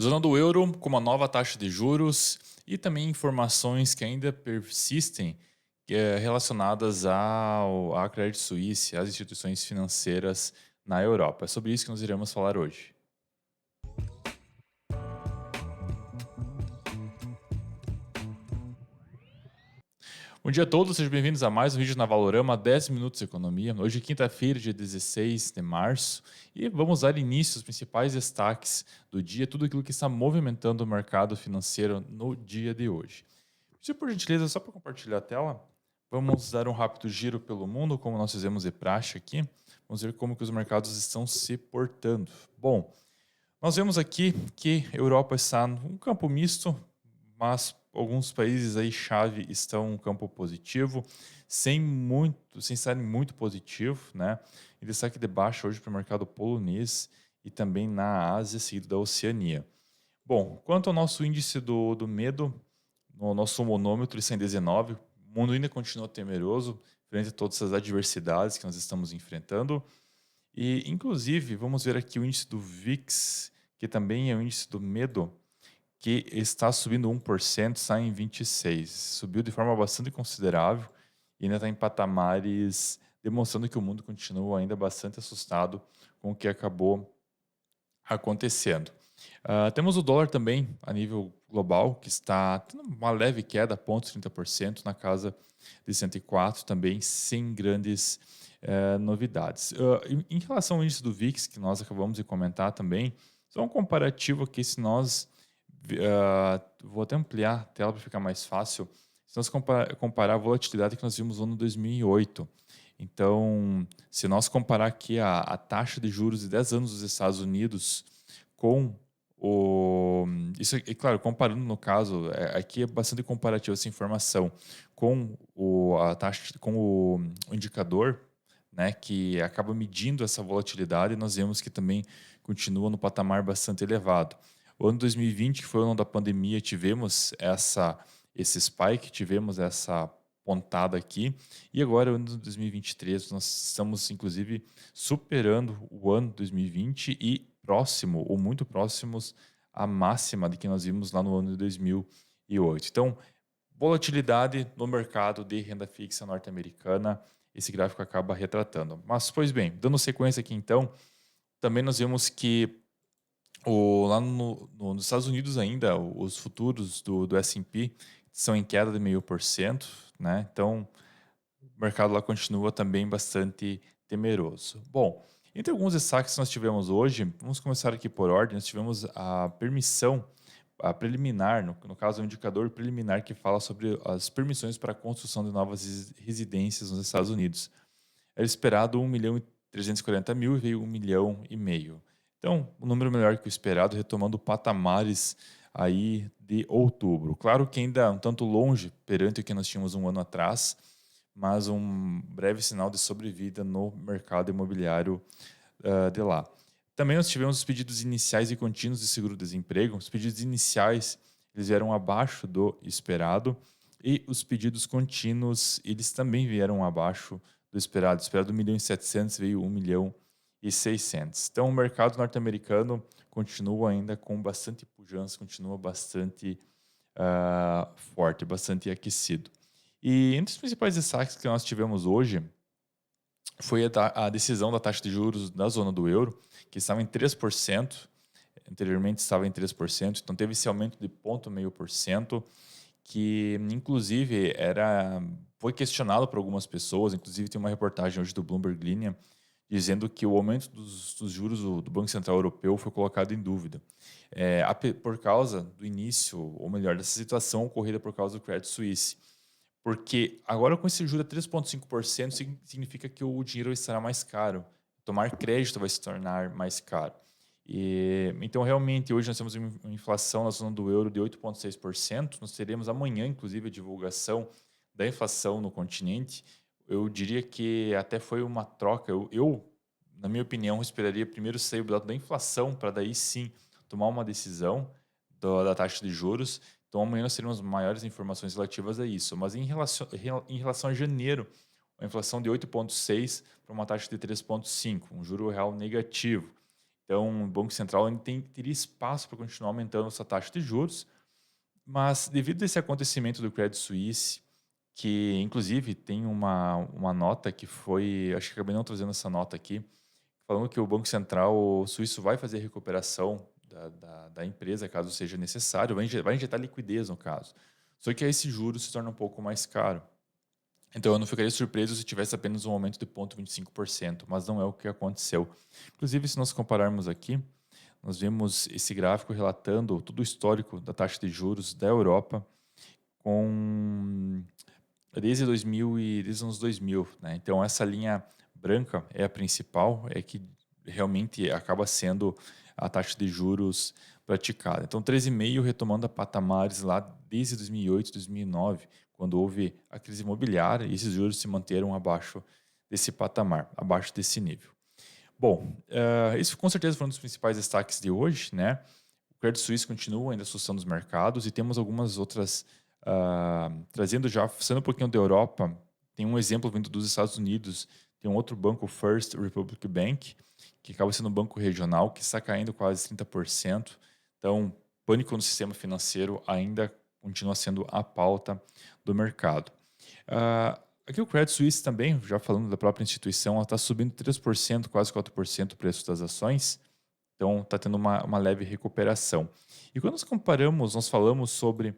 Zona do euro com uma nova taxa de juros e também informações que ainda persistem relacionadas à Credit Suisse, às instituições financeiras na Europa. É sobre isso que nós iremos falar hoje. Bom dia a todos, sejam bem-vindos a mais um vídeo na Valorama 10 minutos de economia. Hoje é quinta-feira, dia 16 de março, e vamos dar início aos principais destaques do dia, tudo aquilo que está movimentando o mercado financeiro no dia de hoje. Se por gentileza, só para compartilhar a tela, vamos dar um rápido giro pelo mundo, como nós fizemos de praxe aqui. Vamos ver como que os mercados estão se portando. Bom, nós vemos aqui que a Europa está num campo misto, mas alguns países aí chave estão em um campo positivo, sem estarem muito positivo, né? E destaque de baixa hoje para o mercado polonês e também na Ásia, seguido da Oceania. Bom, quanto ao nosso índice do medo, o nosso monômetro está em 19, o mundo ainda continua temeroso frente a todas essas adversidades que nós estamos enfrentando. E, inclusive, vamos ver aqui o índice do VIX, que também é o índice do medo, que está subindo 1%, está em 26. Subiu de forma bastante considerável e ainda está em patamares demonstrando que o mundo continua ainda bastante assustado com o que acabou acontecendo. Temos o dólar também a nível global, que está tendo uma leve queda, 0,30%, na casa de 104, também sem grandes novidades. Em relação ao índice do VIX, que nós acabamos de comentar também, só um comparativo aqui, se nós. Vou até ampliar a tela para ficar mais fácil. Se nós comparar a volatilidade que nós vimos no ano 2008. Então, se nós comparar aqui a taxa de juros de 10 anos dos Estados Unidos com o. Isso, é claro, comparando no caso, aqui é bastante comparativo essa informação com a taxa, com o indicador, né, que acaba medindo essa volatilidade, nós vemos que também continua no patamar bastante elevado. O ano 2020, que foi o ano da pandemia, tivemos esse spike, tivemos essa pontada aqui, e agora, o ano de 2023, nós estamos, inclusive, superando o ano 2020 e próximo, ou muito próximos, à máxima de que nós vimos lá no ano de 2008. Então, volatilidade no mercado de renda fixa norte-americana, esse gráfico acaba retratando. Mas, pois bem, dando sequência aqui então, também nós vemos que lá nos Estados Unidos ainda, os futuros do S&P são em queda de 0,5%, né? Então, o mercado lá continua também bastante temeroso. Bom, entre alguns destaques que nós tivemos hoje, vamos começar aqui por ordem, nós tivemos a permissão, a preliminar, no caso, o indicador preliminar que fala sobre as permissões para a construção de novas residências nos Estados Unidos. Era esperado 1.340.000 e veio 1,5 milhão. Então, um número melhor que o esperado, retomando patamares aí de outubro. Claro que ainda um tanto longe perante o que nós tínhamos um ano atrás, mas um breve sinal de sobrevida no mercado imobiliário de lá. Também nós tivemos os pedidos iniciais e contínuos de seguro-desemprego. Os pedidos iniciais eles vieram abaixo do esperado e os pedidos contínuos eles também vieram abaixo do esperado. O esperado 1.700.000 veio 1.600.000. Então o mercado norte-americano continua ainda com bastante pujança, continua bastante forte, bastante aquecido. E entre os principais destaques que nós tivemos hoje foi a decisão da taxa de juros da zona do euro, que estava em 3%, anteriormente estava em 3%, então teve esse aumento de 0,5%, que inclusive foi questionado por algumas pessoas, inclusive tem uma reportagem hoje do Bloomberg Linha, dizendo que o aumento dos juros do Banco Central Europeu foi colocado em dúvida. Por causa do início, ou melhor, dessa situação ocorrida por causa do Credit Suisse. Porque agora com esse juro a 3,5% significa que o dinheiro estará mais caro. Tomar crédito vai se tornar mais caro. Então, realmente, hoje nós temos uma inflação na zona do euro de 8,6%. Nós teremos amanhã, inclusive, a divulgação da inflação no continente. Eu diria que até foi uma troca. Na minha opinião, esperaria primeiro sair o dado da inflação para daí sim tomar uma decisão da taxa de juros. Então, amanhã nós teremos maiores informações relativas a isso. Mas em relação a janeiro, a inflação de 8,6 para uma taxa de 3,5, um juro real negativo. Então, o Banco Central ainda teria espaço para continuar aumentando essa taxa de juros, mas devido a esse acontecimento do Credit Suisse, que inclusive tem uma nota que foi, acho que acabei não trazendo essa nota aqui, falando que o Banco Central suíço vai fazer a recuperação da empresa, caso seja necessário, vai injetar liquidez no caso. Só que aí esse juro se torna um pouco mais caro. Então eu não ficaria surpreso se tivesse apenas um aumento de 0,25%, mas não é o que aconteceu. Inclusive, se nós compararmos aqui, nós vemos esse gráfico relatando todo o histórico da taxa de juros da Europa com desde 2000 e desde os anos 2000, né? Então essa linha branca é a principal, é que realmente acaba sendo a taxa de juros praticada. Então 13,5 retomando a patamares lá desde 2008, 2009, quando houve a crise imobiliária, e esses juros se manteram abaixo desse patamar, abaixo desse nível. Bom, isso com certeza foi um dos principais destaques de hoje, né? O Credit Suisse continua ainda assustando os mercados e temos algumas outras, trazendo já, sendo um pouquinho da Europa, tem um exemplo vindo dos Estados Unidos, tem um outro banco, o First Republic Bank, que acaba sendo um banco regional, que está caindo quase 30%. Então, pânico no sistema financeiro ainda continua sendo a pauta do mercado. Aqui o Credit Suisse também, já falando da própria instituição, ela está subindo 3%, quase 4% o preço das ações. Então, está tendo uma leve recuperação. E quando nós comparamos, nós falamos sobre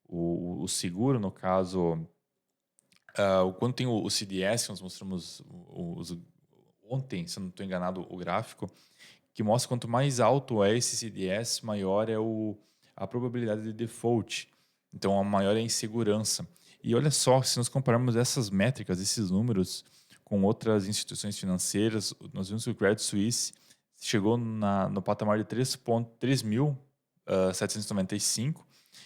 o seguro, no caso, quando tem o CDS, nós mostramos ontem, se eu não estou enganado, o gráfico, que mostra quanto mais alto é esse CDS, maior é a probabilidade de default. Então, a maior é a insegurança. E olha só, se nós compararmos essas métricas, esses números, com outras instituições financeiras, nós vimos que o Credit Suisse chegou no patamar de 3.795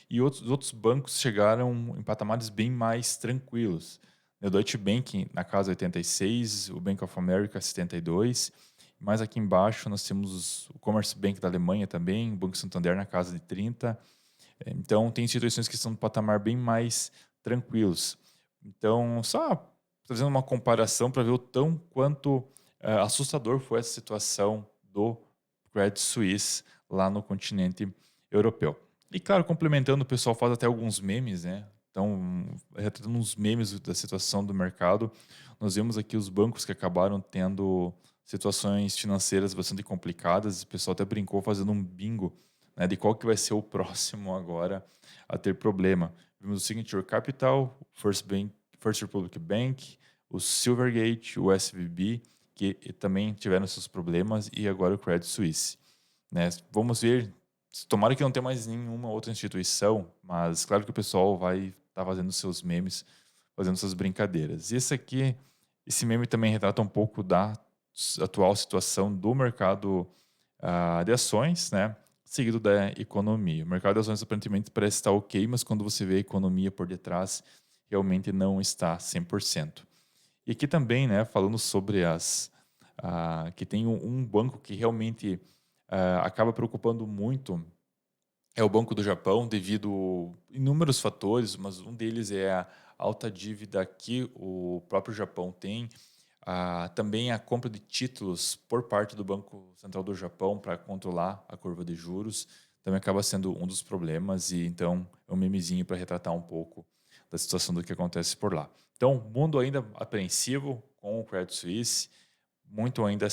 e outros bancos chegaram em patamares bem mais tranquilos. O Deutsche Bank na casa 86, o Bank of America 72, mas aqui embaixo nós temos o Commerce Bank da Alemanha também, o Banco Santander na casa de 30. Então, tem instituições que estão no patamar bem mais tranquilos. Então, só fazendo uma comparação para ver o tão quanto assustador foi essa situação do Credit Suisse lá no continente europeu. E, claro, complementando, o pessoal faz até alguns memes, né? Então, retratando uns memes da situação do mercado, nós vemos aqui os bancos que acabaram tendo situações financeiras bastante complicadas. O pessoal até brincou fazendo um bingo, né, de qual que vai ser o próximo agora a ter problema. Vimos o Signature Capital, First Republic Bank, o Silvergate, o SVB, que também tiveram seus problemas, e agora o Credit Suisse. Né? Vamos ver, tomara que não tenha mais nenhuma outra instituição, mas claro que o pessoal vai estar fazendo seus memes, fazendo suas brincadeiras. E esse meme também retrata um pouco da atual situação do mercado de ações, né? Seguido da economia. O mercado de ações aparentemente parece estar ok, mas quando você vê a economia por detrás, realmente não está 100%. E aqui também, né, falando sobre que tem um banco que realmente acaba preocupando muito, é o Banco do Japão, devido a inúmeros fatores, mas um deles é a alta dívida que o próprio Japão tem, também a compra de títulos por parte do Banco Central do Japão para controlar a curva de juros também acaba sendo um dos problemas, e então é um memezinho para retratar um pouco da situação do que acontece por lá. Então, mundo ainda apreensivo com o Credit Suisse, muito ainda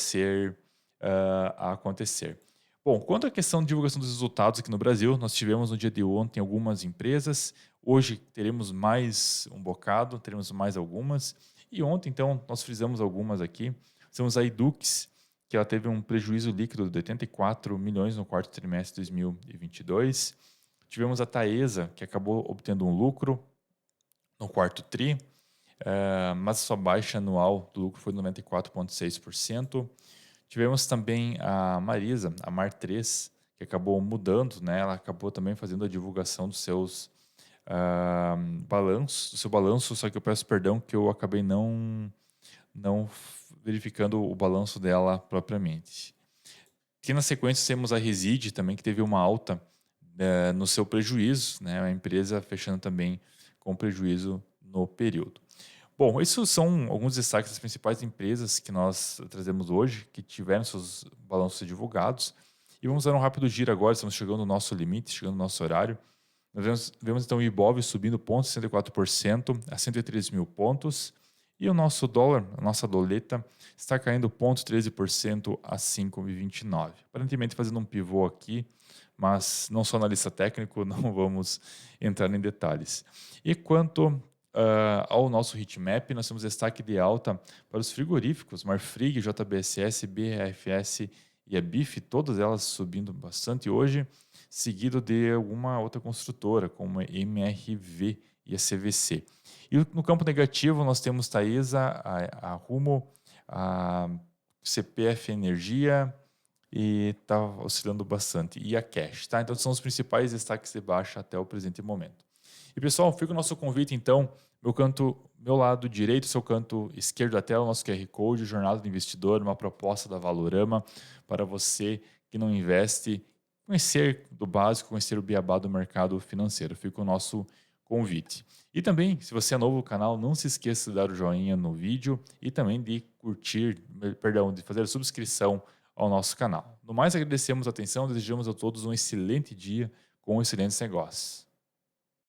a acontecer. Bom, quanto à questão de divulgação dos resultados aqui no Brasil, nós tivemos no dia de ontem algumas empresas, hoje teremos mais um bocado, teremos mais algumas, e ontem, então, nós frisamos algumas aqui. Temos a Edux, que ela teve um prejuízo líquido de 84 milhões no quarto trimestre de 2022. Tivemos a Taesa, que acabou obtendo um lucro no quarto TRI, mas sua baixa anual do lucro foi 94,6%. Tivemos também a Marisa, a Mar3, que acabou mudando, né? Ela acabou também fazendo a divulgação dos seus balanços, do seu balanço, só que eu peço perdão que eu acabei não verificando o balanço dela propriamente. Aqui na sequência temos a Reside também, que teve uma alta no seu prejuízo, né? A empresa fechando também com prejuízo no período. Bom, esses são alguns destaques das principais empresas que nós trazemos hoje, que tiveram seus balanços divulgados. E vamos dar um rápido giro agora, estamos chegando no nosso limite, chegando no nosso horário. Nós vemos então o Ibov subindo 0,64% a 103 mil pontos. E o nosso dólar, a nossa doleta, está caindo 0,13% a 5,29. Aparentemente fazendo um pivô aqui, mas não sou analista técnico, não vamos entrar em detalhes. E quanto ao nosso heatmap, nós temos destaque de alta para os frigoríficos, Marfrig, JBSS, BRFS e a BIF, todas elas subindo bastante hoje, seguido de alguma outra construtora, como a MRV e a CVC. E no campo negativo, nós temos Taesa, a Rumo, a CPF Energia e está oscilando bastante. E a Cash, tá? Então são os principais destaques de baixa até o presente momento. E pessoal, fica o nosso convite então, meu lado direito, seu canto esquerdo da tela, o nosso QR Code, Jornada do Investidor, uma proposta da Valorama para você que não investe, conhecer do básico, conhecer o beabá do mercado financeiro. Fica o nosso convite. E também, se você é novo no canal, não se esqueça de dar o joinha no vídeo e também de curtir, perdão, de fazer a subscrição ao nosso canal. No mais, agradecemos a atenção, desejamos a todos um excelente dia com excelentes negócios.